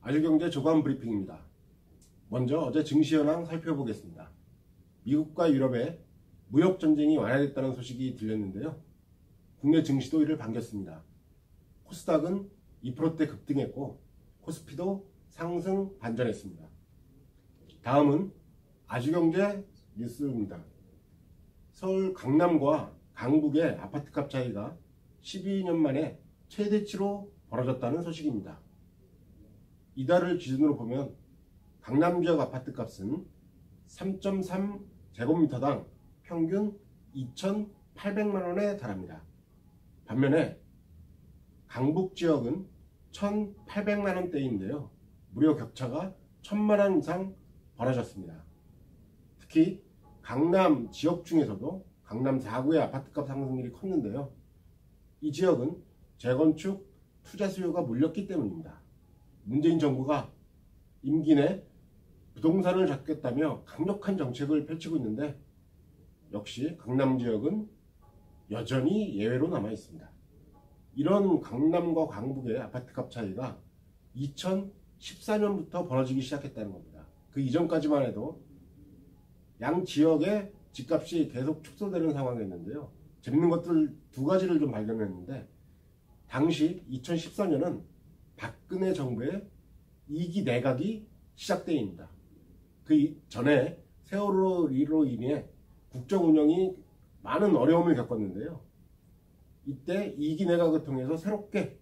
아주경제 조간 브리핑입니다. 먼저 어제 증시 현황 살펴보겠습니다. 미국과 유럽의 무역전쟁이 완화됐다는 소식이 들렸는데요. 국내 증시도 이를 반겼습니다. 코스닥은 2%대 급등했고 코스피도 상승 반전했습니다. 다음은 아주경제 뉴스입니다. 서울 강남과 강북의 아파트값 차이가 12년 만에 최대치로 벌어졌다는 소식입니다. 이달을 기준으로 보면 강남 지역 아파트값은 3.3제곱미터당 평균 2,800만원에 달합니다. 반면에 강북 지역은 1,800만원대인데요. 무려 격차가 1,000만원 이상 벌어졌습니다. 특히 강남 지역 중에서도 강남 4구의 아파트값 상승률이 컸는데요. 이 지역은 재건축 투자 수요가 몰렸기 때문입니다. 문재인 정부가 임기 내 부동산을 잡겠다며 강력한 정책을 펼치고 있는데 역시 강남 지역은 여전히 예외로 남아 있습니다. 이런 강남과 강북의 아파트값 차이가 2014년부터 벌어지기 시작했다는 겁니다. 그 이전까지만 해도 양 지역의 집값이 계속 축소되는 상황이었는데요. 재밌는 것들 두 가지를 좀 발견했는데, 당시 2014년은 박근혜 정부의 2기 내각이 시작되어입니다. 그 전에 세월호로 인해 국정 운영이 많은 어려움을 겪었는데요. 이때 2기 내각을 통해서 새롭게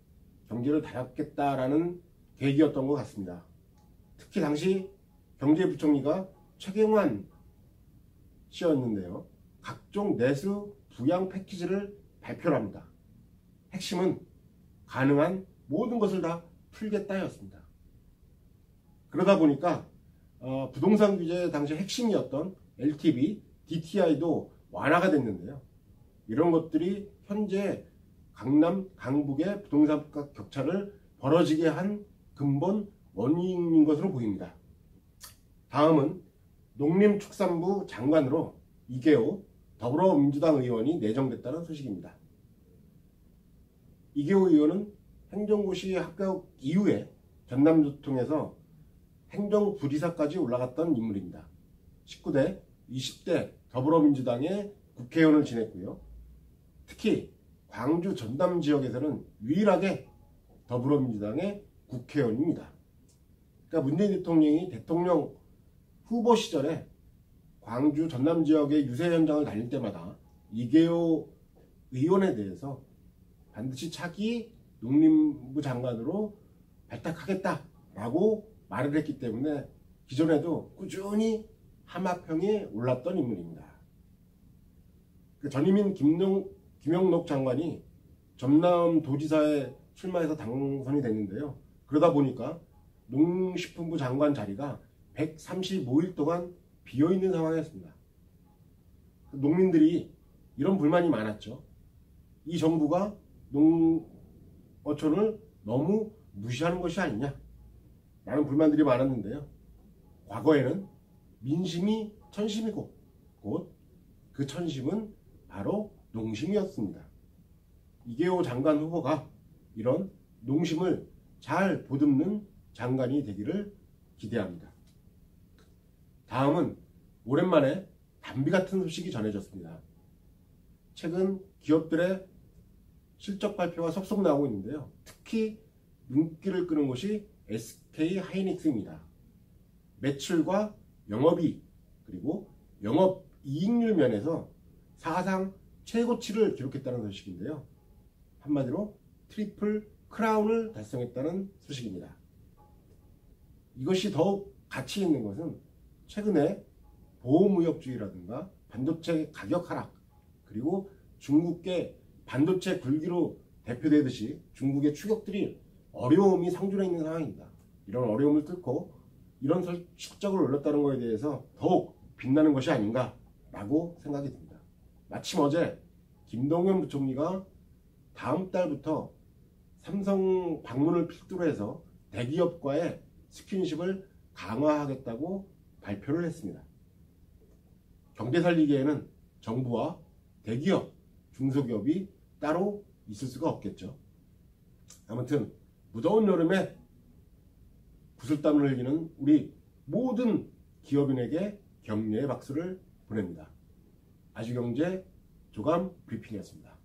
경제를 다잡겠다라는 계기였던 것 같습니다. 특히 당시 경제부총리가 최경환 씨였는데요. 각종 내수 부양 패키지를 발표합니다. 핵심은 가능한 모든 것을 다 풀겠다였습니다. 그러다 보니까 부동산 규제의 당시 핵심이었던 LTV, DTI도 완화가 됐는데요. 이런 것들이 현재 강남, 강북의 부동산 가 격차를 벌어지게 한 근본 원인인 것으로 보입니다. 다음은 농림축산부 장관으로 이계호 더불어민주당 의원이 내정됐다는 소식입니다. 이계호 의원은 행정고시 합격 이후에 전남도청에서 행정부지사까지 올라갔던 인물입니다. 19대, 20대 더불어민주당의 국회의원을 지냈고요. 특히 광주 전남 지역에서는 유일하게 더불어민주당의 국회의원입니다. 그러니까 문재인 대통령이 대통령 후보 시절에 광주 전남 지역의 유세 현장을 다닐 때마다 이계호 의원에 대해서 반드시 차기 농림부 장관으로 발탁하겠다라고 말을 했기 때문에 기존에도 꾸준히 하마평에 올랐던 인물입니다. 전임인 김영록 장관이 전남도지사에 출마해서 당선이 됐는데요. 그러다 보니까 농식품부 장관 자리가 135일 동안 비어있는 상황이었습니다. 농민들이 이런 불만이 많았죠. 이 정부가 농어촌을 너무 무시하는 것이 아니냐 라는 불만들이 많았는데요. 과거에는 민심이 천심이고 곧 그 천심은 바로 농심이었습니다. 이계호 장관 후보가 이런 농심을 잘 보듬는 장관이 되기를 기대합니다. 다음은 오랜만에 담비 같은 소식이 전해졌습니다. 최근 기업들의 실적 발표가 속속 나오고 있는데요. 특히 눈길을 끄는 곳이 SK 하이닉스입니다. 매출과 영업이익 그리고 영업이익률 면에서 사상 최고치를 기록했다는 소식인데요. 한마디로 트리플 크라운을 달성했다는 소식입니다. 이것이 더욱 가치 있는 것은 최근에 보호무역주의라든가 반도체 가격 하락 그리고 중국계 반도체 굴기로 대표되듯이 중국의 추격들이 어려움이 상존해 있는 상황입니다. 이런 어려움을 뚫고 이런 실적을 올렸다는 것에 대해서 더욱 빛나는 것이 아닌가라고 생각이 듭니다. 마침 어제 김동연 부총리가 다음 달부터 삼성 방문을 필두로 해서 대기업과의 스킨십을 강화하겠다고 발표를 했습니다. 경제 살리기에는 정부와 대기업, 중소기업이 따로 있을 수가 없겠죠. 아무튼 무더운 여름에 구슬땀을 흘리는 우리 모든 기업인에게 격려의 박수를 보냅니다. 아주경제 조감 브리핑이었습니다.